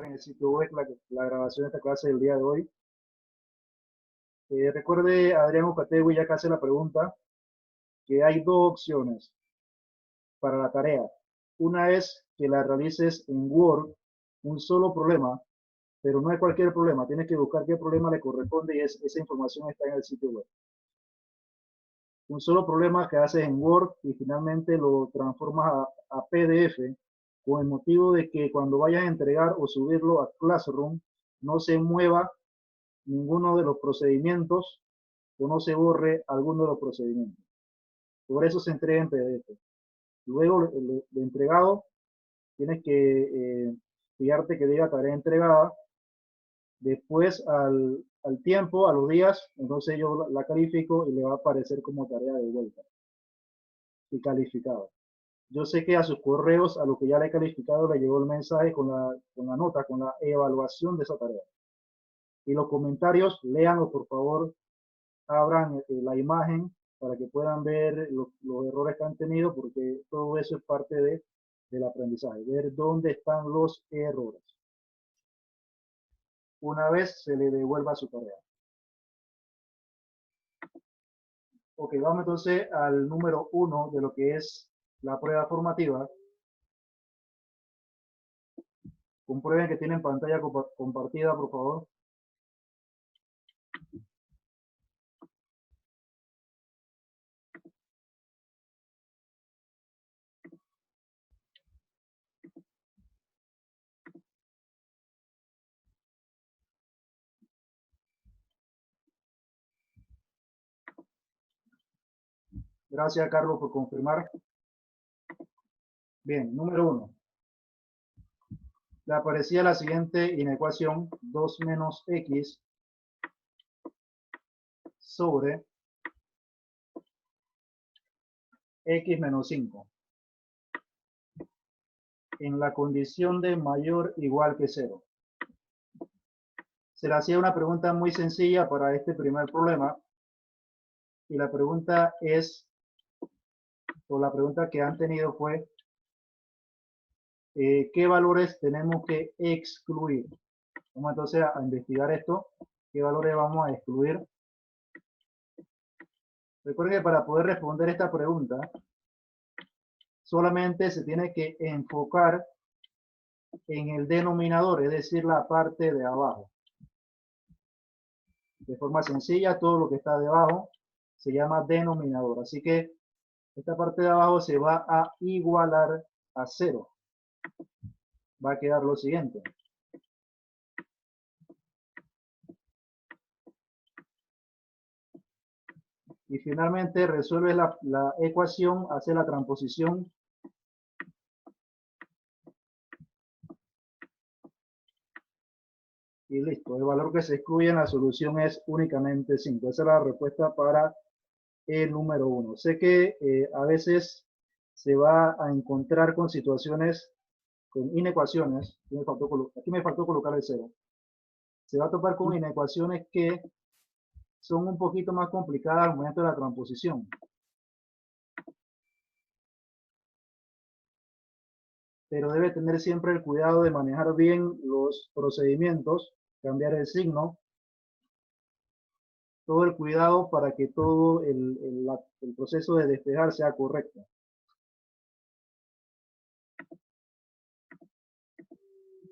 en el sitio web la grabación de esta clase del día de hoy. Recuerde, Adrián Ucategui ya que hace la pregunta, que hay dos opciones para la tarea. Una es que la realices en Word, un solo problema, pero no es cualquier problema, tienes que buscar qué problema le corresponde y esa información está en el sitio web. Un solo problema que haces en Word y finalmente lo transformas a PDF con el motivo de que cuando vayas a entregar o subirlo a Classroom no se mueva ninguno de los procedimientos o no se borre alguno de los procedimientos. Por eso se entrega en PDF. Luego de entregado tienes que fijarte que diga tarea entregada. Después al tiempo, a los días, entonces yo la califico y le va a aparecer como tarea de vuelta y calificado. Yo sé que a sus correos, a lo que ya le he calificado, le llegó el mensaje con la nota, con la evaluación de esa tarea. Y los comentarios, léanlo por favor, abran la imagen para que puedan ver los errores que han tenido, porque todo eso es parte del aprendizaje, ver dónde están los errores. Una vez se le devuelva su tarea. Ok, vamos entonces al número 1 de lo que es la prueba formativa. Comprueben que tienen pantalla compartida, por favor. Gracias, Carlos, por confirmar. Bien, número 1. Le aparecía la siguiente inecuación, 2 menos x sobre x menos 5. En la condición de mayor o igual que 0. Se le hacía una pregunta muy sencilla para este primer problema. Y la pregunta es, o la pregunta que han tenido fue, ¿qué valores tenemos que excluir? Vamos entonces a investigar esto. ¿Qué valores vamos a excluir? Recuerden que para poder responder esta pregunta, solamente se tiene que enfocar en el denominador, es decir, la parte de abajo. De forma sencilla, todo lo que está debajo se llama denominador. Así que esta parte de abajo se va a igualar a 0. Va a quedar lo siguiente. Y finalmente resuelve la ecuación, hace la transposición. Y listo, el valor que se excluye en la solución es únicamente 5. Esa es la respuesta para el número 1. Sé que a veces se va a encontrar con situaciones, con inecuaciones. Aquí me faltó colocar el 0. Se va a topar con inecuaciones que son un poquito más complicadas al momento de la transposición. Pero debe tener siempre el cuidado de manejar bien los procedimientos, cambiar el signo, todo el cuidado para que todo el proceso de despejar sea correcto.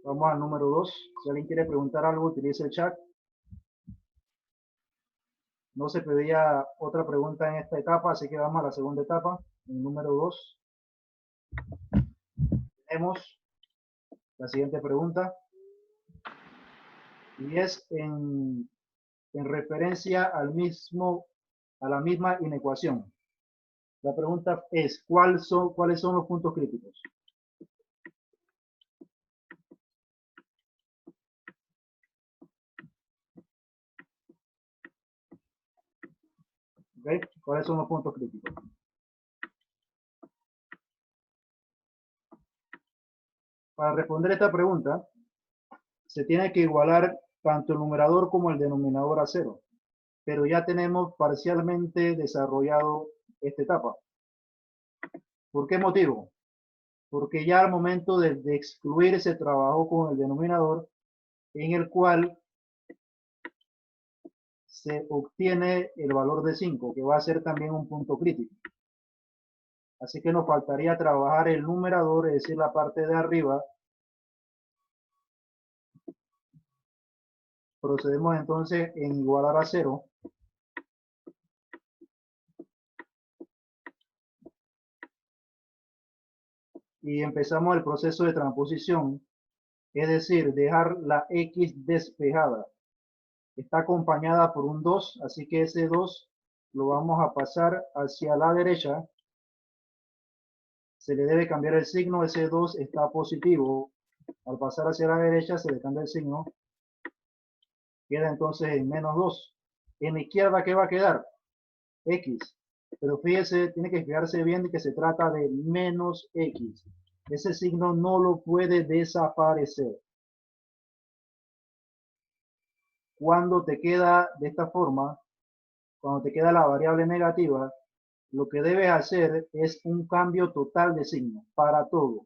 Vamos al número 2. Si alguien quiere preguntar algo, utilice el chat. No se pedía otra pregunta en esta etapa, así que vamos a la segunda etapa, el número 2. Tenemos la siguiente pregunta y es en referencia a la misma inecuación. La pregunta es, ¿cuáles son los puntos críticos? ¿Okay? ¿Cuáles son los puntos críticos? Para responder esta pregunta, se tiene que igualar tanto el numerador como el denominador a 0. Pero ya tenemos parcialmente desarrollado esta etapa. ¿Por qué motivo? porque ya al momento de excluir se trabajó con el denominador en el cual se obtiene el valor de 5, que va a ser también un punto crítico. Así que nos faltaría trabajar el numerador, es decir, la parte de arriba. Procedemos entonces en igualar a 0. Y empezamos el proceso de transposición, es decir, dejar la X despejada. Está acompañada por un 2, así que ese 2 lo vamos a pasar hacia la derecha. Se le debe cambiar el signo, ese 2 está positivo. Al pasar hacia la derecha se le cambia el signo. Queda entonces en menos 2. En la izquierda, ¿qué va a quedar? X. Pero fíjese, tiene que fijarse bien de que se trata de menos X. Ese signo no lo puede desaparecer. Cuando te queda de esta forma, cuando te queda la variable negativa, lo que debes hacer es un cambio total de signo para todo.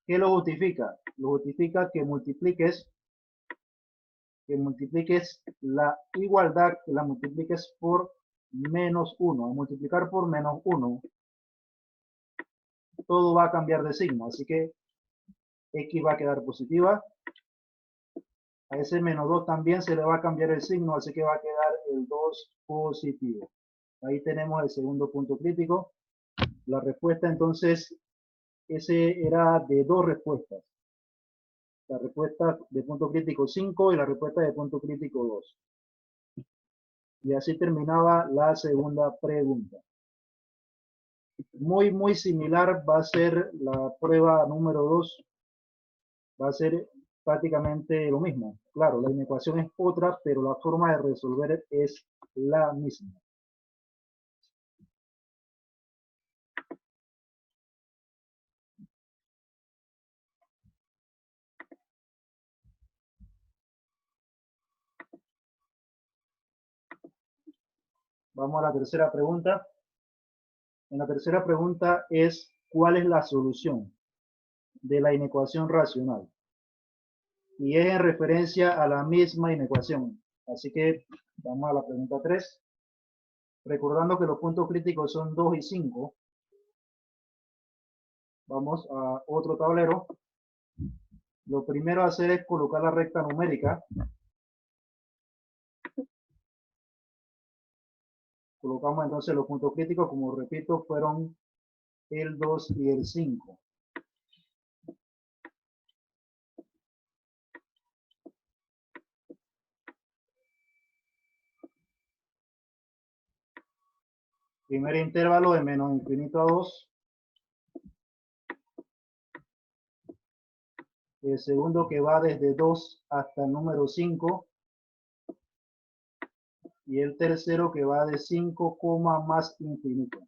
¿Qué lo justifica? Lo justifica que multipliques la igualdad, que la multipliques por menos 1. Al multiplicar por menos 1, todo va a cambiar de signo. Así que X va a quedar positiva. A ese menos 2 también se le va a cambiar el signo, así que va a quedar el 2 positivo. Ahí tenemos el segundo punto crítico. La respuesta entonces, ese era de dos respuestas. La respuesta de punto crítico 5 y la respuesta de punto crítico 2. Y así terminaba la segunda pregunta. Muy similar va a ser la prueba número 2. Va a ser prácticamente lo mismo. Claro, la inecuación es otra, pero la forma de resolver es la misma. Vamos a la tercera pregunta. En la tercera pregunta es, ¿cuál es la solución de la inecuación racional? Y es en referencia a la misma inecuación. Así que vamos a la pregunta 3. Recordando que los puntos críticos son 2 y 5. Vamos a otro tablero. Lo primero a hacer es colocar la recta numérica. Colocamos entonces los puntos críticos, como repito, fueron el 2 y el 5. Primer intervalo de menos infinito a 2. El segundo que va desde 2 hasta el número 5. Y el tercero que va de 5, más infinito.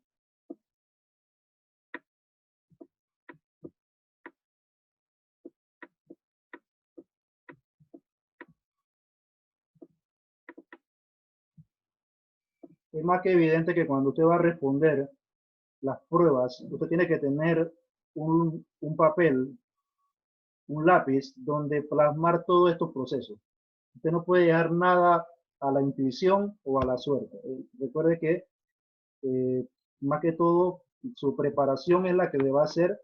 Es más que evidente que cuando usted va a responder las pruebas, usted tiene que tener un papel, un lápiz, donde plasmar todos estos procesos. Usted no puede dejar nada a la intuición o a la suerte. Recuerde que, más que todo, su preparación es la que le va a hacer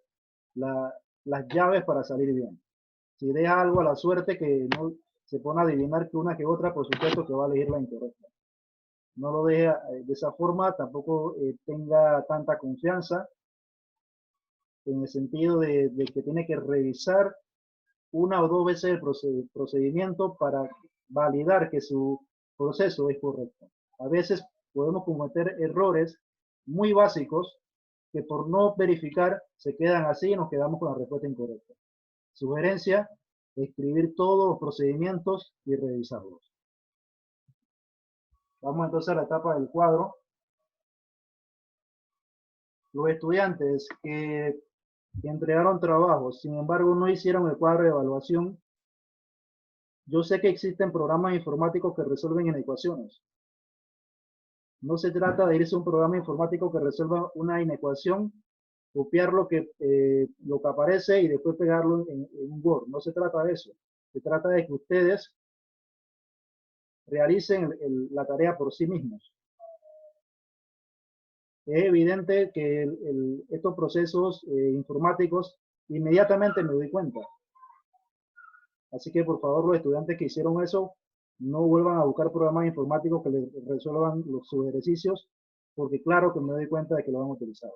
las llaves para salir bien. Si deja algo a la suerte que no se pone a adivinar que una que otra, por supuesto que va a elegir la incorrecta. No lo deje de esa forma, tampoco tenga tanta confianza en el sentido de que tiene que revisar una o dos veces el procedimiento para validar que su proceso es correcto. A veces podemos cometer errores muy básicos que por no verificar se quedan así y nos quedamos con la respuesta incorrecta. Sugerencia, escribir todos los procedimientos y revisarlos. Vamos entonces a la etapa del cuadro. Los estudiantes que entregaron trabajos, sin embargo no hicieron el cuadro de evaluación. Yo sé que existen programas informáticos que resuelven inecuaciones. No se trata de irse a un programa informático que resuelva una inecuación copiar lo que aparece y después pegarlo en un Word. No se trata de eso. Se trata de que ustedes realicen la tarea por sí mismos. Es evidente que estos procesos informáticos inmediatamente me doy cuenta. Así que por favor los estudiantes que hicieron eso no vuelvan a buscar programas informáticos que les resuelvan sus ejercicios, porque claro que me doy cuenta de que lo han utilizado.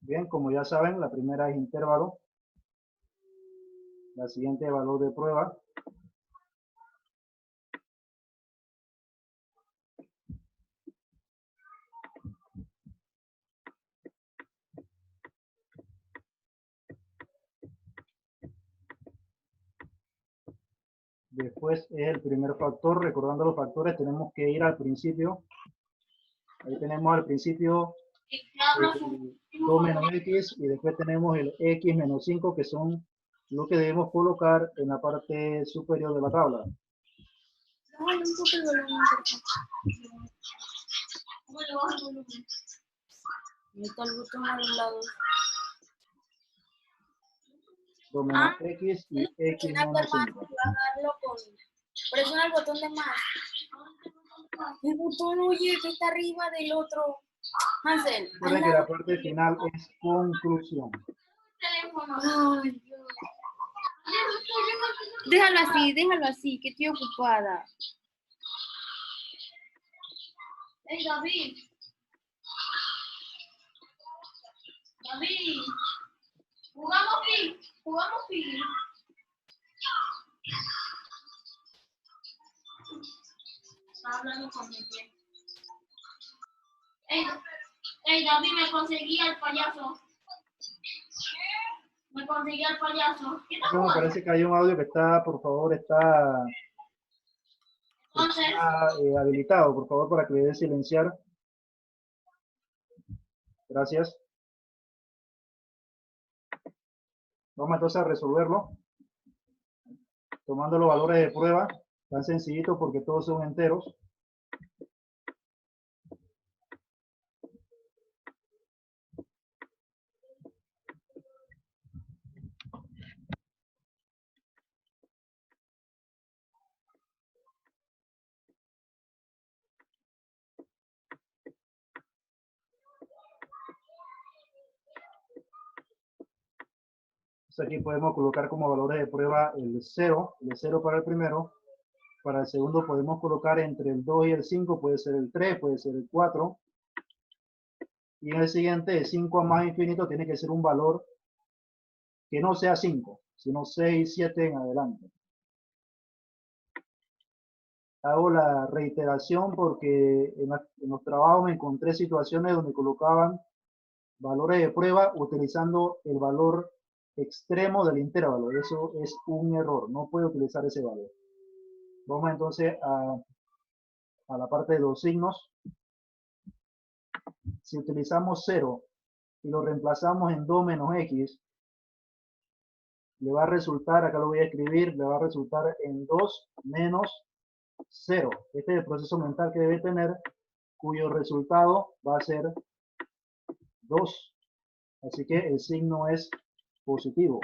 Bien, como ya saben, la primera es intervalo, la siguiente es valor de prueba, después es el primer factor. Recordando los factores, tenemos que ir al principio. Ahí tenemos al principio 2 menos x y después tenemos el x menos 5, que son lo que debemos colocar en la parte superior de la tabla. Menos x y x menos 5. Presiona el botón de más. El botón, oye, que está arriba del otro. Hansel. Recuerden que la parte final es conclusión. Ay, Dios. Déjalo así, que estoy ocupada. Hey, David. David. Jugamos pi. Está hablando con mi pie. Hey, David, me conseguí al payaso. Me conseguí al payaso. No, me parece que hay un audio que está, por favor, está habilitado, por favor, para que le dé silenciar. Gracias. Vamos entonces a resolverlo. Tomando los valores de prueba, tan sencillito porque todos son enteros. Aquí podemos colocar como valores de prueba el 0 para el primero. Para el segundo podemos colocar entre el 2 y el 5, puede ser el 3, puede ser el 4. Y en el siguiente, de 5 a más infinito, tiene que ser un valor que no sea 5, sino 6, 7 en adelante. Hago la reiteración porque en los trabajos me encontré situaciones donde colocaban valores de prueba utilizando el valor extremo del intervalo. Eso es un error, no puede utilizar ese valor. Vamos entonces a la parte de los signos. Si utilizamos 0 y lo reemplazamos en 2 menos x, le va a resultar, acá lo voy a escribir, le va a resultar en 2 menos 0. Este es el proceso mental que debe tener, cuyo resultado va a ser 2. Así que el signo es positivo.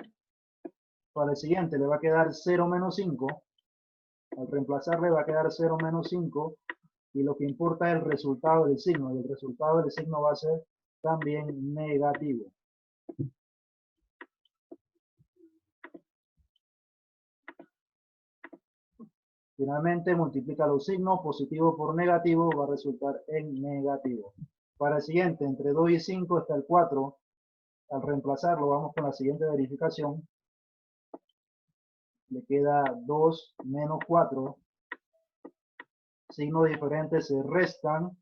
Para el siguiente le va a quedar 0 menos 5. Al reemplazarle va a quedar 0 menos 5. Y lo que importa es el resultado del signo. Y el resultado del signo va a ser también negativo. Finalmente, multiplica los signos, positivo por negativo, va a resultar en negativo. Para el siguiente, entre 2 y 5 está el 4. Al reemplazarlo, vamos con la siguiente verificación. Le queda 2 menos 4. Signos diferentes se restan.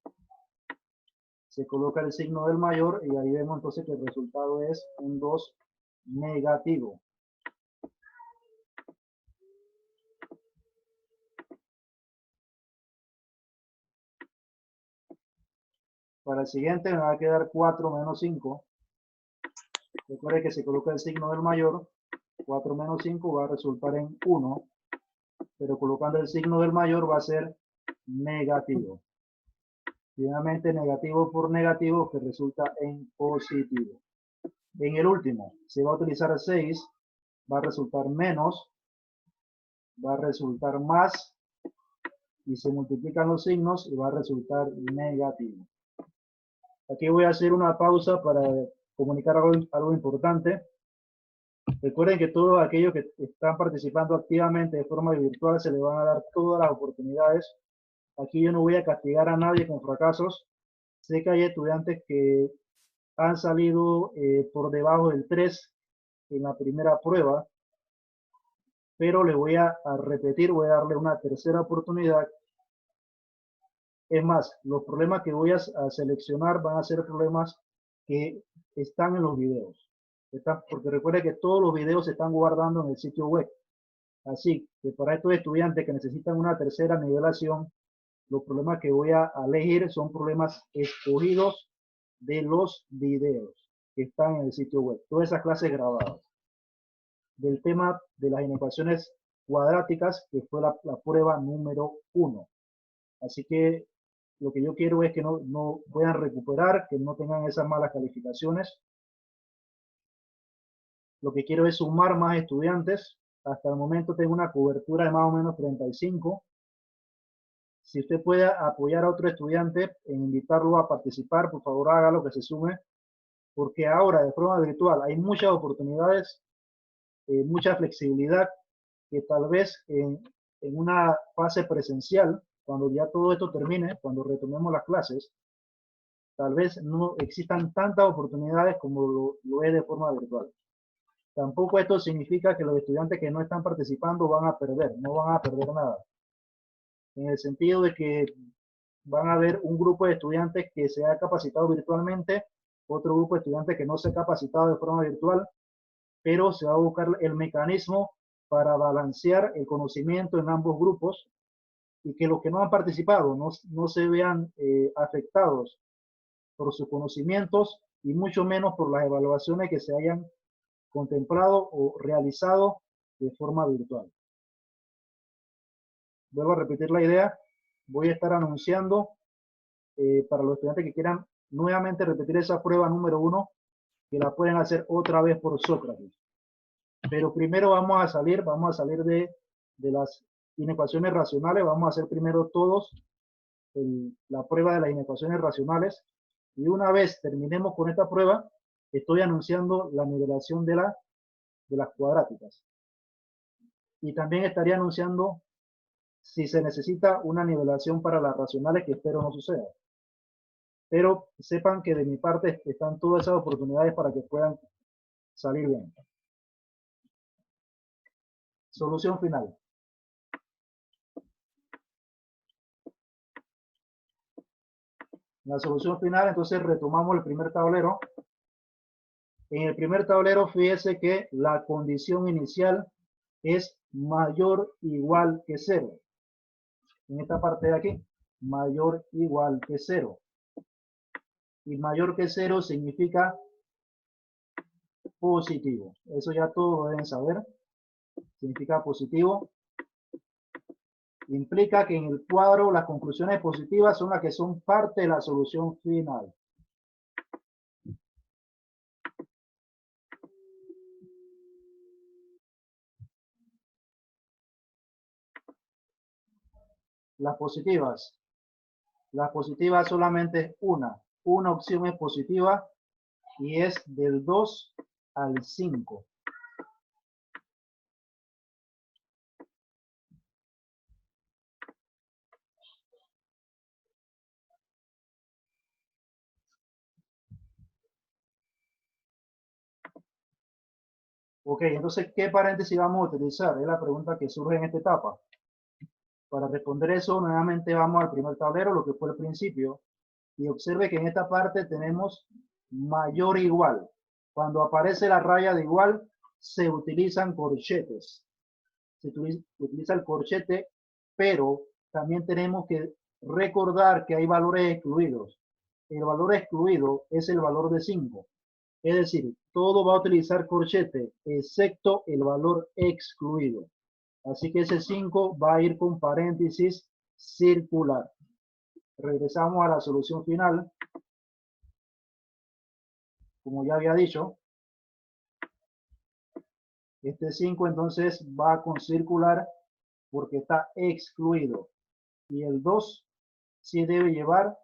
Se coloca el signo del mayor y ahí vemos entonces que el resultado es un 2 negativo. Para el siguiente me va a quedar 4 menos 5. Recuerde que se coloca el signo del mayor. 4 menos 5 va a resultar en 1. Pero colocando el signo del mayor va a ser negativo. Finalmente, negativo por negativo que resulta en positivo. En el último, se va a utilizar 6, va a resultar menos, va a resultar más, y se multiplican los signos y va a resultar negativo. Aquí voy a hacer una pausa para comunicar algo importante. Recuerden que todos aquellos que están participando activamente de forma virtual se les van a dar todas las oportunidades. Aquí yo no voy a castigar a nadie con fracasos. Sé que hay estudiantes que han salido por debajo del 3 en la primera prueba, pero le voy a repetir, voy a darle una tercera oportunidad. Es más, los problemas que voy a seleccionar van a ser problemas que están en los videos. Porque recuerde que todos los videos se están guardando en el sitio web. Así que para estos estudiantes que necesitan una tercera nivelación, los problemas que voy a elegir son problemas escogidos de los videos que están en el sitio web. Todas esas clases grabadas. Del tema de las inecuaciones cuadráticas, que fue la prueba número 1. Así que lo que yo quiero es que no puedan recuperar, que no tengan esas malas calificaciones. Lo que quiero es sumar más estudiantes. Hasta el momento tengo una cobertura de más o menos 35. Si usted puede apoyar a otro estudiante en invitarlo a participar, por favor hágalo, que se sume, porque ahora de forma virtual hay muchas oportunidades, mucha flexibilidad, que tal vez en una fase presencial, cuando ya todo esto termine, cuando retomemos las clases, tal vez no existan tantas oportunidades como lo es de forma virtual. Tampoco esto significa que los estudiantes que no están participando van a perder, no van a perder nada. En el sentido de que van a haber un grupo de estudiantes que se ha capacitado virtualmente, otro grupo de estudiantes que no se ha capacitado de forma virtual, pero se va a buscar el mecanismo para balancear el conocimiento en ambos grupos y que los que no han participado no se vean afectados por sus conocimientos y mucho menos por las evaluaciones que se hayan contemplado o realizado de forma virtual. Vuelvo a repetir la idea. Voy a estar anunciando para los estudiantes que quieran nuevamente repetir esa prueba número 1, que la pueden hacer otra vez por Sócrates. Pero primero vamos a salir de las inecuaciones racionales, vamos a hacer primero todos la prueba de las inecuaciones racionales, y una vez terminemos con esta prueba, estoy anunciando la nivelación de las cuadráticas. Y también estaría anunciando si se necesita una nivelación para las racionales, que espero no suceda. Pero sepan que de mi parte están todas esas oportunidades para que puedan salir bien. Solución final. La solución final, entonces retomamos el primer tablero. En el primer tablero, fíjese que la condición inicial es mayor o igual que 0. En esta parte de aquí, mayor o igual que 0. Y mayor que 0 significa positivo. Eso ya todos lo deben saber. Significa positivo. Implica que en el cuadro las conclusiones positivas son las que son parte de la solución final. Las positivas solamente es una opción es positiva y es del 2 al 5. Ok, entonces, ¿qué paréntesis vamos a utilizar? Es la pregunta que surge en esta etapa. Para responder eso, nuevamente vamos al primer tablero, lo que fue el principio, y observe que en esta parte tenemos mayor o igual. Cuando aparece la raya de igual, se utilizan corchetes. Se utiliza el corchete, pero también tenemos que recordar que hay valores excluidos. El valor excluido es el valor de 5. Es decir, todo va a utilizar corchete, excepto el valor excluido. Así que ese 5 va a ir con paréntesis circular. Regresamos a la solución final. Como ya había dicho, este 5 entonces va con circular porque está excluido. Y el 2 sí debe llevar,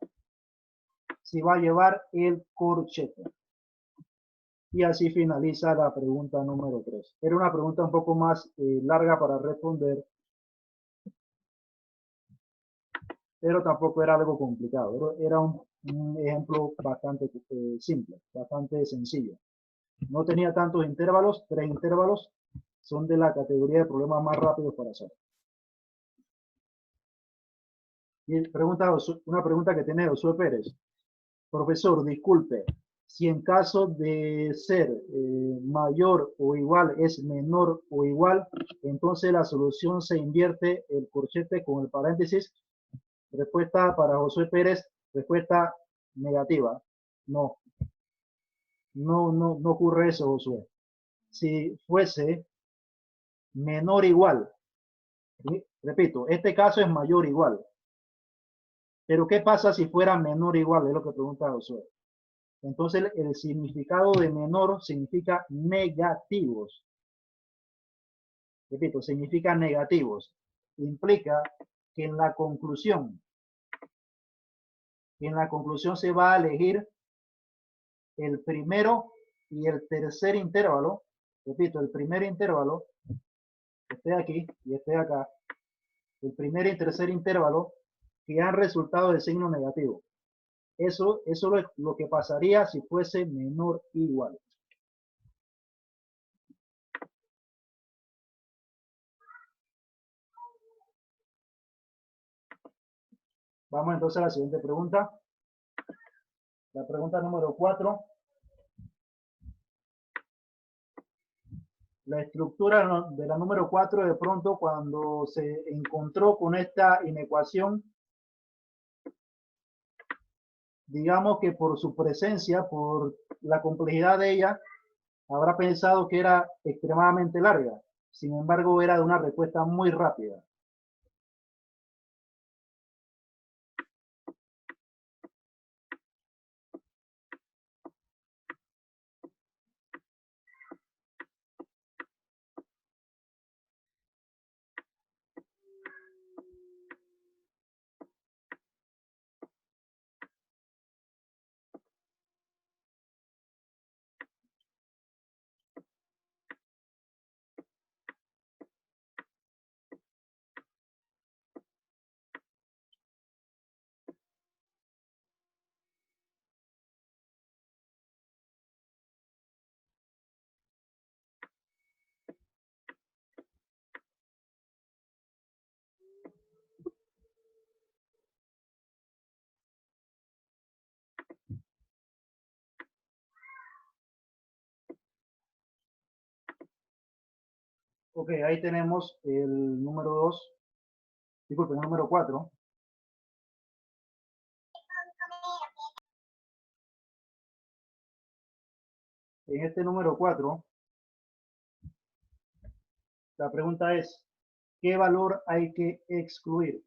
sí va a llevar el corchete. Y así finaliza la pregunta número 3. Era una pregunta un poco más larga para responder, pero tampoco era algo complicado. Era un ejemplo bastante simple, bastante sencillo. No tenía tantos intervalos, 3 intervalos son de la categoría de problemas más rápidos para hacer. Y una pregunta que tiene Josué Pérez. Profesor, disculpe, si en caso de ser mayor o igual es menor o igual, entonces la solución se invierte el corchete con el paréntesis. Respuesta para Josué Pérez, respuesta negativa. No, no ocurre eso, Josué. Si fuese menor o igual, repito, este caso es mayor o igual. Pero ¿qué pasa si fuera menor o igual? Es lo que pregunta Josué. Entonces el significado de menor significa negativos. Repito, significa negativos. Implica que en la conclusión se va a elegir el primero y el tercer intervalo. Repito, el primer intervalo, este aquí y este acá, el primer y tercer intervalo que han resultado de signo negativo. Eso es lo que pasaría si fuese menor o igual. Vamos entonces a la siguiente pregunta. La pregunta número 4. La estructura de la número 4, de pronto cuando se encontró con esta inecuación, digamos que por su presencia, por la complejidad de ella, habrá pensado que era extremadamente larga. Sin embargo, era de una respuesta muy rápida. Ok, ahí tenemos el número 2, disculpen, el número 4. En este número 4, la pregunta es, ¿qué valor hay que excluir?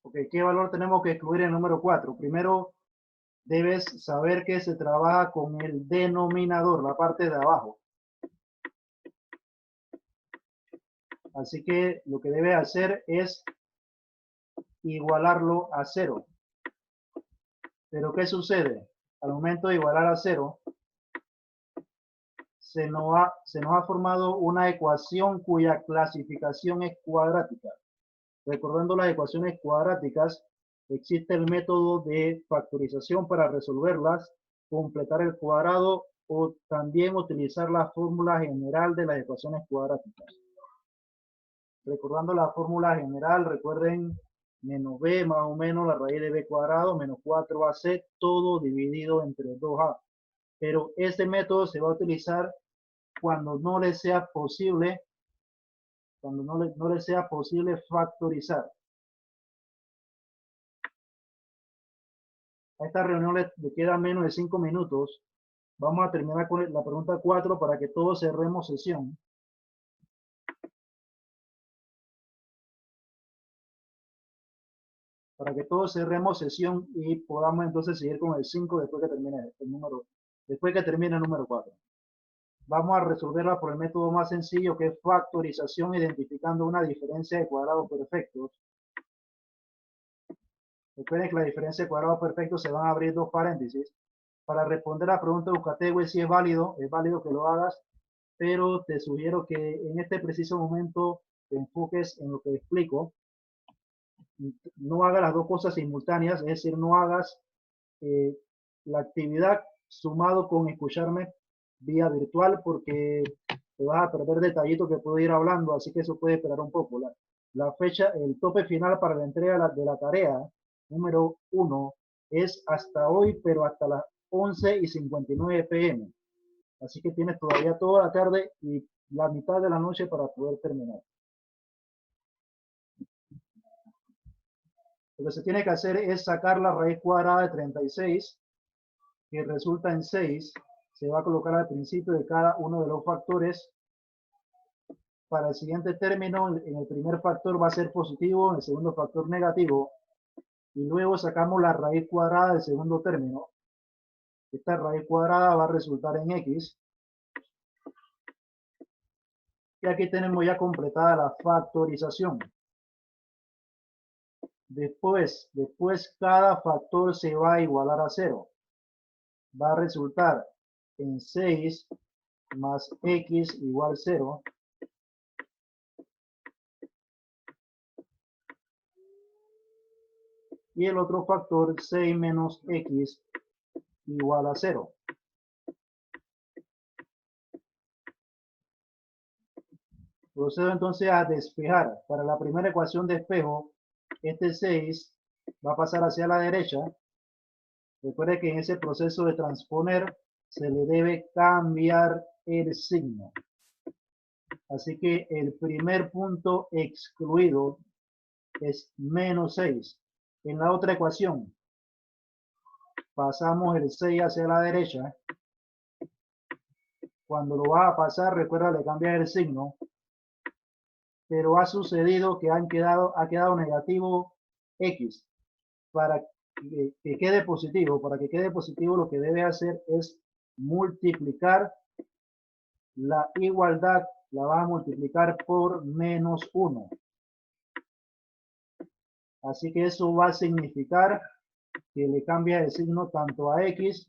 Ok, ¿qué valor tenemos que excluir en el número 4? Primero, debes saber que se trabaja con el denominador, la parte de abajo. Así que lo que debe hacer es igualarlo a 0. Pero ¿qué sucede? Al momento de igualar a 0, se nos ha formado una ecuación cuya clasificación es cuadrática. Recordando las ecuaciones cuadráticas, existe el método de factorización para resolverlas, completar el cuadrado o también utilizar la fórmula general de las ecuaciones cuadráticas. Recordando la fórmula general, recuerden menos b más o menos la raíz de b cuadrado menos 4ac, todo dividido entre 2a. Pero este método se va a utilizar cuando no le sea posible, factorizar. A esta reunión le quedan menos de 5 minutos. Vamos a terminar con la pregunta 4 para que todos cerremos sesión. Para que todos cerremos sesión y podamos entonces seguir con el 5 después que termine el número 4. Vamos a resolverla por el método más sencillo, que es factorización, identificando una diferencia de cuadrados perfectos. Recuerden que la diferencia de cuadrados perfectos se van a abrir dos paréntesis. Para responder a la pregunta de Eucategüe, si es válido que lo hagas, pero te sugiero que en este preciso momento te enfoques en lo que explico. No hagas las dos cosas simultáneas, es decir, no hagas la actividad sumado con escucharme vía virtual, porque te vas a perder detallitos que puedo ir hablando, así que eso puede esperar un poco. La fecha, el tope final para la entrega de la tarea número 1 es hasta hoy, pero hasta las 11:59 p.m. Así que tienes todavía toda la tarde y la mitad de la noche para poder terminar. Lo que se tiene que hacer es sacar la raíz cuadrada de 36, que resulta en 6. Se va a colocar al principio de cada uno de los factores. Para el siguiente término, en el primer factor va a ser positivo, en el segundo factor negativo, y luego sacamos la raíz cuadrada del segundo término. Esta raíz cuadrada va a resultar en x. Y aquí tenemos ya completada la factorización. Después cada factor se va a igualar a 0. Va a resultar en 6 más x igual 0. Y el otro factor, 6 menos x igual a 0. Procedo entonces a despejar. Para la primera ecuación de espejo, este 6 va a pasar hacia la derecha. Recuerde que en ese proceso de transponer se le debe cambiar el signo. Así que el primer punto excluido es menos 6. En la otra ecuación, pasamos el 6 hacia la derecha. Cuando lo va a pasar, recuerda, le cambias el signo. Pero ha sucedido que ha quedado negativo x. Para que quede positivo, lo que debe hacer es multiplicar la igualdad, la va a multiplicar por menos 1. Así que eso va a significar que le cambia el signo tanto a x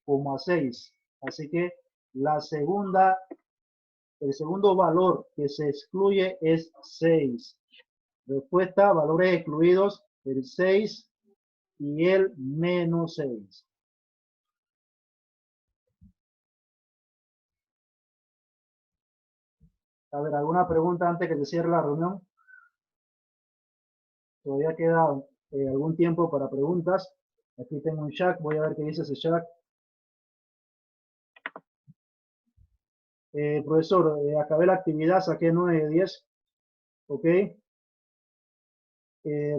como a 6. Así que el segundo valor que se excluye es 6. Respuesta, valores excluidos, el 6 y el menos 6. A ver, ¿alguna pregunta antes que se cierre la reunión? Todavía queda algún tiempo para preguntas. Aquí tengo un chat, voy a ver qué dice ese chat. Profesor, acabé la actividad, saqué 9 de 10. Ok.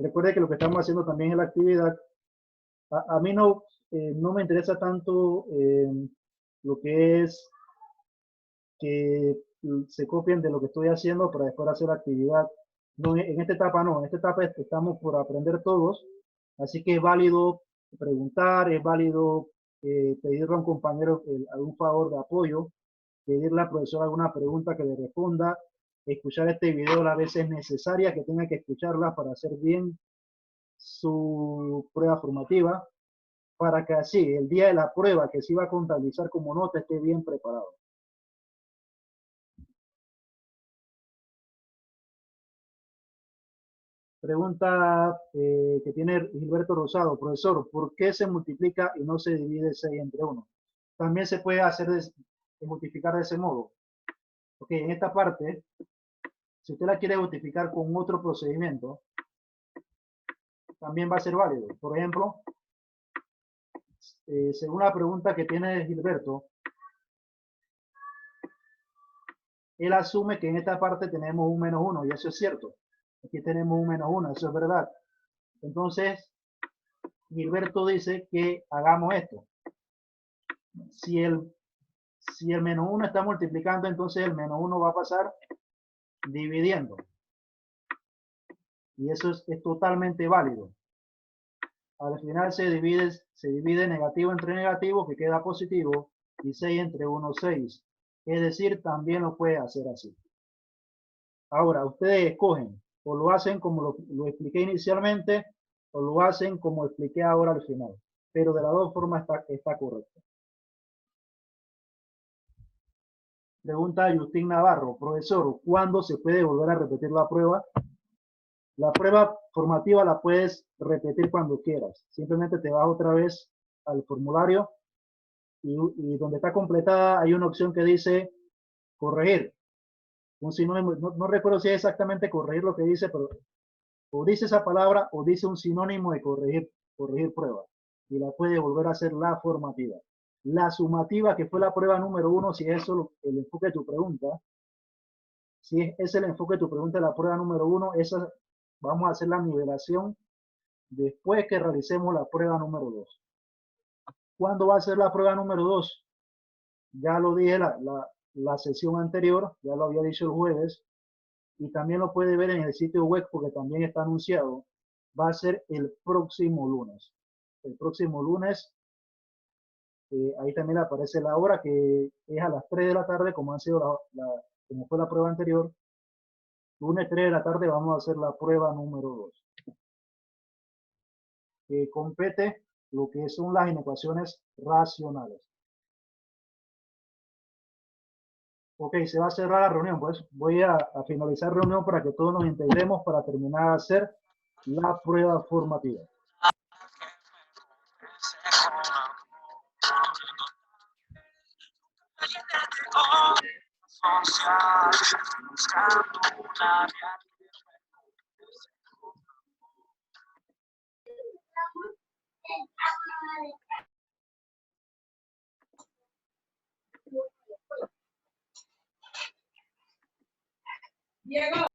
Recuerde que lo que estamos haciendo también es la actividad. A mí no me interesa tanto lo que es que se copien de lo que estoy haciendo para después hacer la actividad. No, en esta etapa no, en esta etapa estamos por aprender todos, así que es válido preguntar, es válido pedirle a un compañero algún favor de apoyo, pedirle al profesor alguna pregunta que le responda, escuchar este video las veces necesarias que tenga que escucharla para hacer bien su prueba formativa, para que así el día de la prueba que se va a contabilizar como nota esté bien preparado. Pregunta que tiene Gilberto Rosado. Profesor, ¿por qué se multiplica y no se divide 6 entre 1? También se puede hacer multiplicar de ese modo. Ok, en esta parte, si usted la quiere justificar con otro procedimiento, también va a ser válido. Por ejemplo, según la pregunta que tiene Gilberto, él asume que en esta parte tenemos un menos 1, y eso es cierto. Aquí tenemos un menos 1, eso es verdad. Entonces, Gilberto dice que hagamos esto. Si el menos 1 está multiplicando, entonces el menos 1 va a pasar dividiendo. Y eso es totalmente válido. Al final se divide negativo entre negativo, que queda positivo, y 6 entre 1, 6. Es decir, también lo puede hacer así. Ahora, ustedes escogen, o lo hacen como lo expliqué inicialmente, o lo hacen como expliqué ahora al final. Pero de las dos formas está correcto. Pregunta Justin Navarro. Profesor, ¿cuándo se puede volver a repetir la prueba? La prueba formativa la puedes repetir cuando quieras. Simplemente te vas otra vez al formulario y donde está completada hay una opción que dice corregir. Un sinónimo, no recuerdo si es exactamente corregir lo que dice, pero o dice esa palabra o dice un sinónimo de corregir prueba. Y la puede volver a hacer la formativa. La sumativa, que fue la prueba número 1, si es eso el enfoque de tu pregunta, si es el enfoque de tu pregunta, la prueba número 1, esa vamos a hacer la nivelación después que realicemos la prueba número 2. ¿Cuándo va a ser la prueba número 2? Ya lo dije la sesión anterior, ya lo había dicho el jueves, y también lo puede ver en el sitio web porque también está anunciado. Va a ser el próximo lunes. El próximo lunes, ahí también aparece la hora, que es a las 3 de la tarde, como ha sido como fue la prueba anterior. Lunes 3 de la tarde vamos a hacer la prueba número 2. Que compete lo que son las inecuaciones racionales. Ok, se va a cerrar la reunión, pues voy a finalizar la reunión para que todos nos integremos para terminar de hacer la prueba formativa. Diego.